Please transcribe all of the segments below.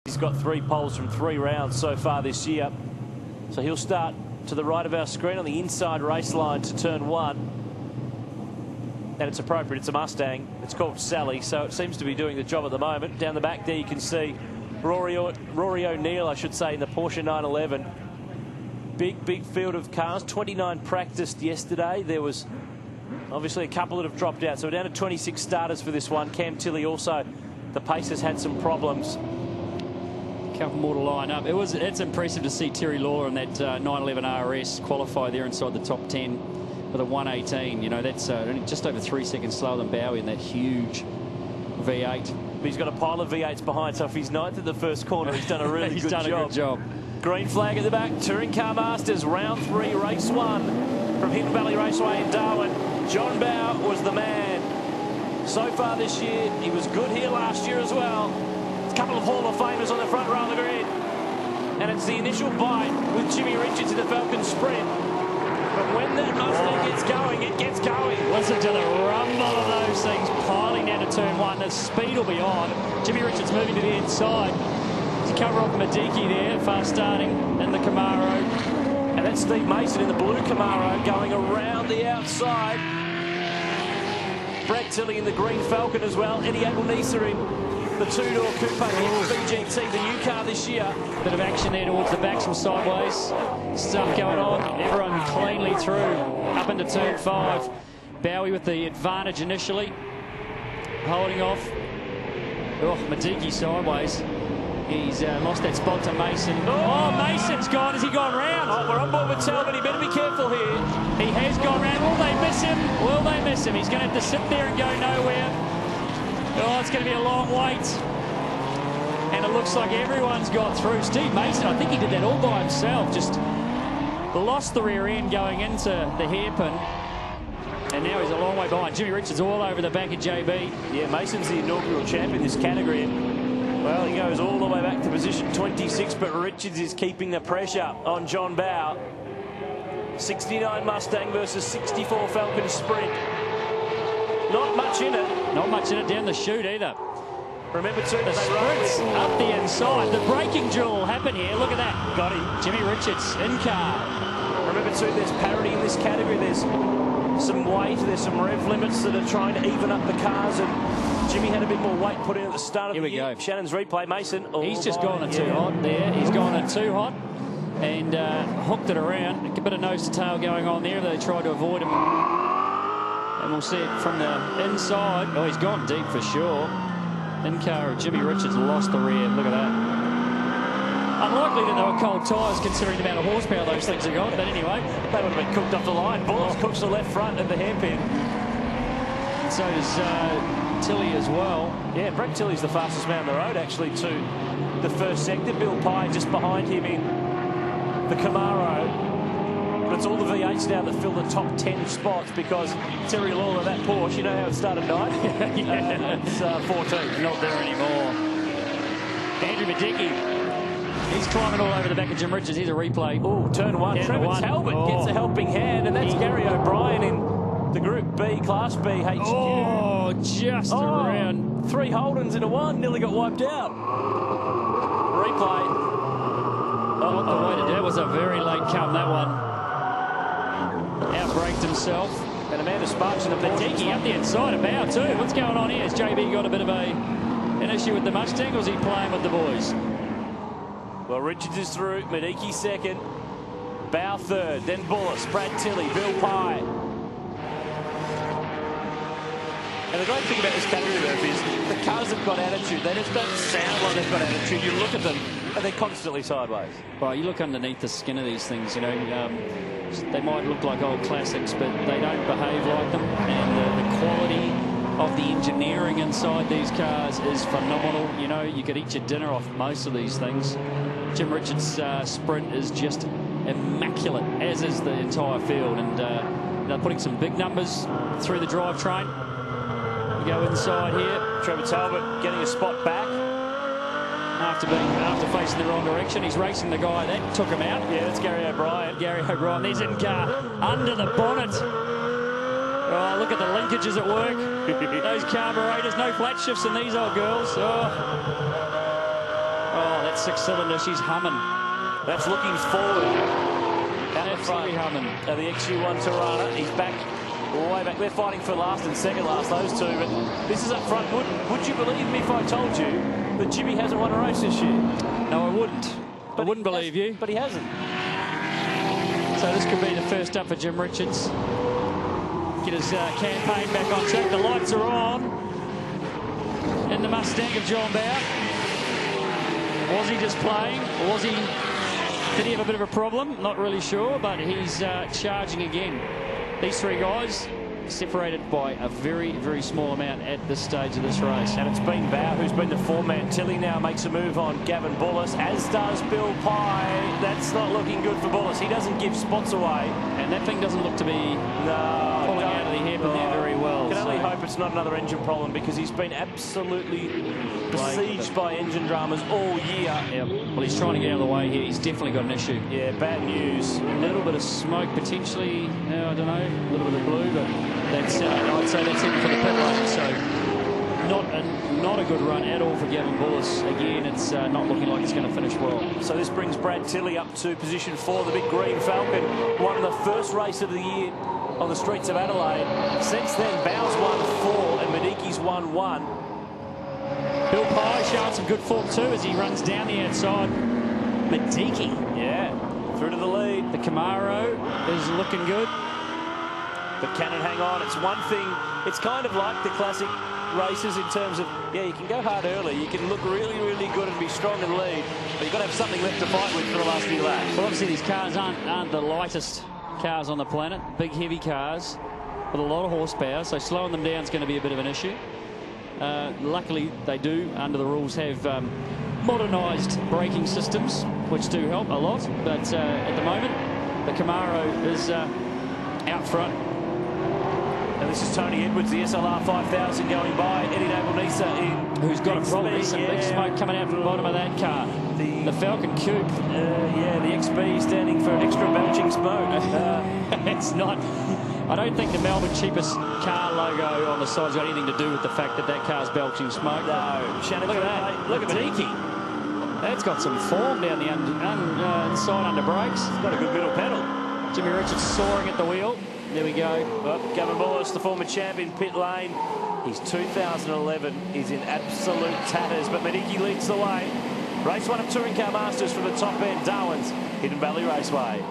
He's got 3 poles from 3 rounds so far this year. So he'll start to the right of our screen on the inside race line to turn 1. And it's appropriate. It's a Mustang. It's called Sally, so it seems to be doing the job at the moment. Down the back there you can see Rory O'Neill, I should say, in the Porsche 911. Big field of cars. 29 practiced yesterday. There was obviously a couple that have dropped out. So we're down to 26 starters for this one. Cam Tilley also, the pace has had some problems. Couple more to line up. It's impressive to see Terry Lawler in that 911 RS qualify there inside the top 10 with a 1:18. You know, that's only just over 3 seconds slower than Bowie in that huge V8. But he's got a pile of V8s behind, so if he's ninth at the first corner, he's done a really he's done a good job. Green flag at the back. Touring Car Masters, round 3, race 1 from Hidden Valley Raceway in Darwin. John Bowe was the man. So far this year, he was good here last year as well. A couple of Hall of Famers on the front row of the grid. And it's the initial bite with Jimmy Richards in the Falcon Sprint. But when that Mustang gets going, it gets going. Listen to the rumble of those things piling down to turn 1. The speed will be on. Jimmy Richards moving to the inside to cover off Madiki there, fast starting in the Camaro. And that's Steve Mason in the blue Camaro going around the outside. Brad Tilley in the green Falcon as well. Eddie Albanese in the 2-door coupe VGT, the new car this year. Bit of action there towards the back, some sideways stuff going on. Everyone cleanly through up into turn 5. Bowie with the advantage initially, holding off. Oh, Madiki sideways. He's lost that spot to Mason. Oh, Mason's gone. Has he gone round? Oh, we're on board with Talbot. He better be careful here. He has gone round. Will they miss him? Will they miss him? He's going to have to sit there and go nowhere. Oh, it's going to be a long wait. And it looks like everyone's got through. Steve Mason, I think he did that all by himself. Just lost the rear end going into the hairpin. And now he's a long way behind. Jimmy Richards all over the back of JB. Yeah, Mason's the inaugural champion in this category. And, well, he goes all the way back to position 26, but Richards is keeping the pressure on John Bowe. 69 Mustang versus 64 Falcon Sprint. Not much in it. Not much in it down the chute either. Remember too, the sprints up the inside. The braking duel will happen here. Look at that. Got him. Jimmy Richards in car. Remember too, there's parity in this category. There's some weight. There's some rev limits that are trying to even up the cars. And Jimmy had a bit more weight put in at the start of the year. Here we go. Shannon's replay. Mason. Oh, he's just gone in too hot there. He's gone in too hot and hooked it around. A bit of nose to tail going on there. They tried to avoid him. And we'll see it from the inside. Oh, he's gone deep for sure. In car, Jimmy Richards lost the rear. Look at that. Unlikely that they were cold tyres considering the amount of horsepower those things have got. But anyway, they would have been cooked off the line. Bullocks cooks the left front at the hairpin. And so does Tilley as well. Yeah, Brett Tilley's the fastest man on the road actually to the first sector. Bill Pye just behind him in the Camaro. But it's all the V8s now that fill the top 10 spots because Terry Lawler, that Porsche, you know how it started 9th? Yeah. It's 14th. Not there anymore. Andrew Madiki, he's climbing all over the back of Jim Richards. Here's a replay. Oh, turn 1. Trevor Talbot gets a helping hand, and that's Gary O'Brien in the Group B, Class B HQ. Oh, just around. 3 Holdens into 1, nearly got wiped out. Replay. Not the way to do it. Was a very late come, that one. Outbraked himself. And Amanda Sparks in the Madiki up the inside of Bowe too. What's going on here? Has JB got a bit of an issue with the Mustang, or is he playing with the boys? Well, Richards is through. Madiki second. Bowe third. Then Bullis, Brad Tilley, Bill Pye. And the great thing about this category, Murphy, is the cars have got attitude. They just don't sound like they've got attitude. You look at them, and they're constantly sideways. Well, you look underneath the skin of these things, you know. They might look like old classics, but they don't behave like them. And the quality of the engineering inside these cars is phenomenal. You know, you could eat your dinner off most of these things. Jim Richards' sprint is just immaculate, as is the entire field. And they're putting some big numbers through the drivetrain. We go inside here. Trevor Talbot getting a spot back. After facing the wrong direction, he's racing the guy that took him out. Yeah, that's Gary O'Brien. Gary O'Brien, there's in car, under the bonnet. Oh, look at the linkages at work. Those carburetors, no flat shifts in these old girls. Oh, that six-cylinder. She's humming. That's looking forward. Absolutely humming. The XU1 Tirana, he's back, way back. They're fighting for last and second last, those two. But this is up front. Would you believe me if I told you that Jimmy hasn't won a race this year? No, I wouldn't. I wouldn't believe you. But he hasn't. So this could be the first up for Jim Richards. Get his campaign back on track. The lights are on in the Mustang of John Bower. Was he just playing? Or was he... Did he have a bit of a problem? Not really sure, but he's charging again. These three guys separated by a very, very small amount at this stage of this race. And it's been Bow who's been the foreman. Tilly now makes a move on Gavin Bullis, as does Bill Pye. That's not looking good for Bullis. He doesn't give spots away. And that thing doesn't look to be pulling out of the hairpin there very well. Can only hope it's not another engine problem, because he's been absolutely besieged by engine dramas all year. Yep. Well, he's trying to get out of the way here. He's definitely got an issue. Yeah, bad news. A little bit of smoke potentially. I don't know. A little bit of blue, but that's I'd say that's it for the pit lane. So not a good run at all for Gavin Bullis. Again, it's not looking like it's going to finish well. So this brings Brad Tilley up to position 4, the big green Falcon. Won the first race of the year on the streets of Adelaide. Since then, Bow's won 4 and Mediki's won 1. Bill Pye showing some good form too as he runs down the outside. Mediki. Yeah, through to the lead. The Camaro is looking good. But can it hang on? It's one thing. It's kind of like the classic races in terms of, yeah, you can go hard early. You can look really, really good and be strong and lead. But you've got to have something left to fight with for the last few laps. Well, obviously these cars aren't the lightest cars on the planet. Big, heavy cars with a lot of horsepower. So slowing them down is going to be a bit of an issue. Luckily, they do, under the rules, have modernised braking systems, which do help a lot. But at the moment, the Camaro is out front. And this is Tony Edwards, the SLR 5000 going by. Eddie Nabonisa in. Who's got a problem? There's some big smoke coming out from the bottom of that car. The Falcon Coupe. Yeah, the XB standing for extra belching smoke. It's not. I don't think the Melbourne cheapest car logo on the side's got anything to do with the fact that that car's belching smoke. No. Shannon, look at that. Look at Mediki. That's got some form down the inside under brakes. It's got a good middle pedal. Jimmy Richards soaring at the wheel. There we go. Well, Gavin Bullis, the former champ in pit lane. He's 2011. He's in absolute tatters, but Mediki leads the way. Race 1 of Touring Car Masters from the top end, Darwin's Hidden Valley Raceway.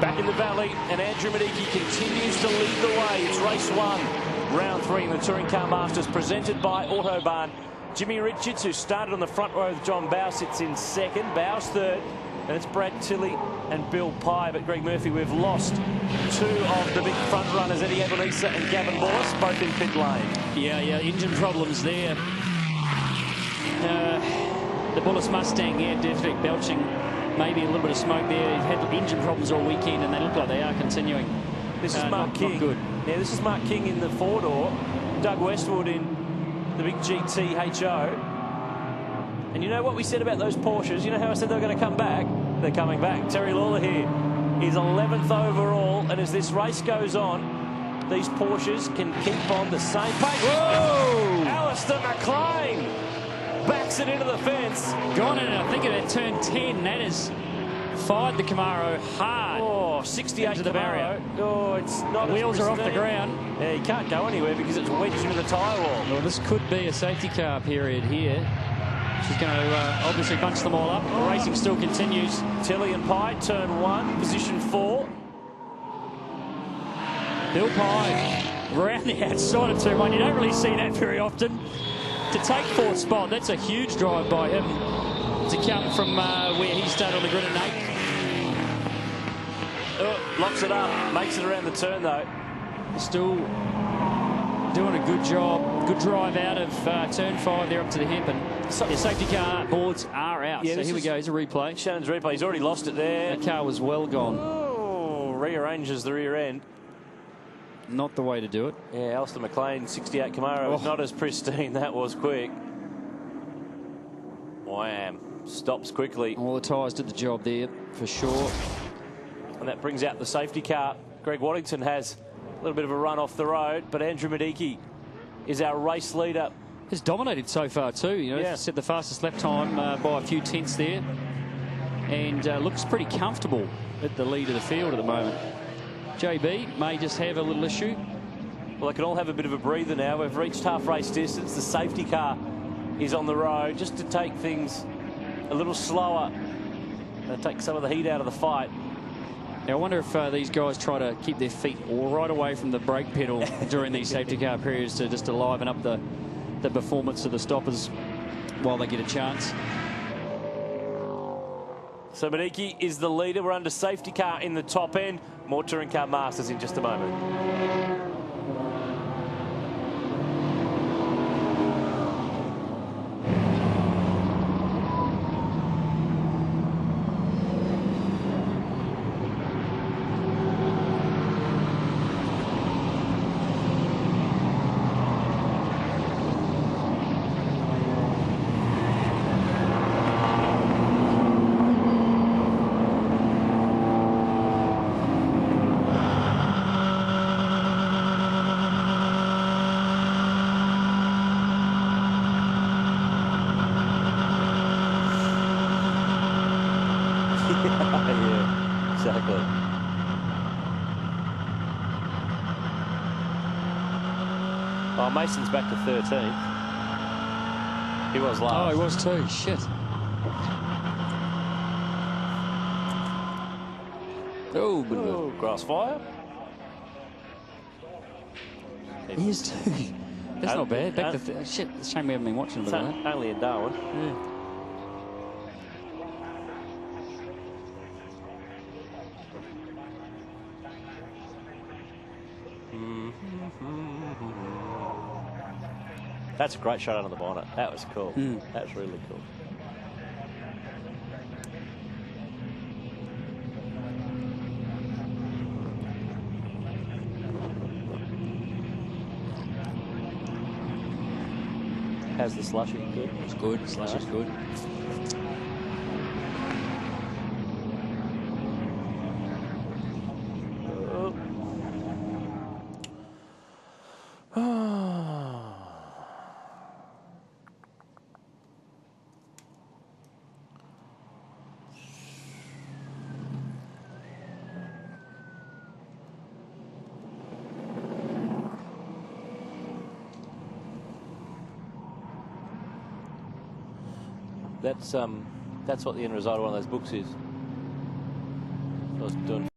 Back in the valley, and Andrew Mediki continues to lead the way. It's race 1, round 3 in the Touring Car Masters, presented by Autobahn. Jimmy Richards, who started on the front row with John Bow, sits in second. Bow's third, and it's Brad Tilley and Bill Pye. But Greg Murphy, we've lost 2 of the big front runners, Eddie Ebenezer and Gavin Bullis, both in pit lane. Yeah, engine problems there. The Bullis Mustang, yeah, definitely belching. Maybe a little bit of smoke there. He's had engine problems all weekend, and they look like they are continuing. This is Mark King. Not good. Yeah, this is Mark King in the 4-door. Doug Westwood in the big GT HO. And you know what we said about those Porsches? You know how I said they were going to come back? They're coming back. Terry Lawler here. He's 11th overall, and as this race goes on, these Porsches can keep on the same pace. Whoa! Alistair McLean backs it into the fence. Gone in, I think, at turn 10. That has fired the Camaro hard. Oh, 68 into the barrier. Oh, it's not. The wheels are off the ground. Yeah, you can't go anywhere because it's wedged into the tyre wall. Well, this could be a safety car period here. She's going to obviously bunch them all up. The racing still continues. Tilley and Pye, turn 1, position 4. Bill Pye round the outside of turn 1. You don't really see that very often. To take 4th spot, that's a huge drive by him to come from where he started on the grid at 8th. Oh, locks it up, makes it around the turn though. Still doing a good job. Good drive out of turn 5 there up to the hairpin. The safety car boards are out. Yeah, so here we go. Here's a replay. Shannon's replay. He's already lost it there. That car was well gone. Oh, rearranges the rear end. Not the way to do it. Yeah, Alistair McLean, 68 Camaro, was not as pristine. That was quick. Wham. stops quickly. Well, the tyres did the job there, for sure. And that brings out the safety car. Greg Waddington has a little bit of a run off the road, but Andrew Medicki is our race leader. Has dominated so far too, you know, Yeah. set the fastest lap time by a few tenths there. And looks pretty comfortable at the lead of the field at the moment. JB may just have a little issue. Well, they can all have a bit of a breather now. We've reached half race distance. The safety car is on the road just to take things a little slower and take some of the heat out of the fight. Now, I wonder if these guys try to keep their feet all right away from the brake pedal during these safety car periods to just liven up the performance of the stoppers while they get a chance. So Medicki is the leader. We're under safety car in the top end. More Touring Car Masters in just a moment. Yeah, exactly. Oh, Mason's back to 13th. He was last. Oh, he was too. Shit. Oh, bit of Oh, grass fire. He is too. That's not bad. Back to shit. It's a shame we haven't been watching a bit of that. Only in Darwin. Yeah. That's a great shot under the bonnet. That was cool. That's really cool. How's the slushy? Good? It's good. Slushy's good. That's what the end result of one of those books is. I was doing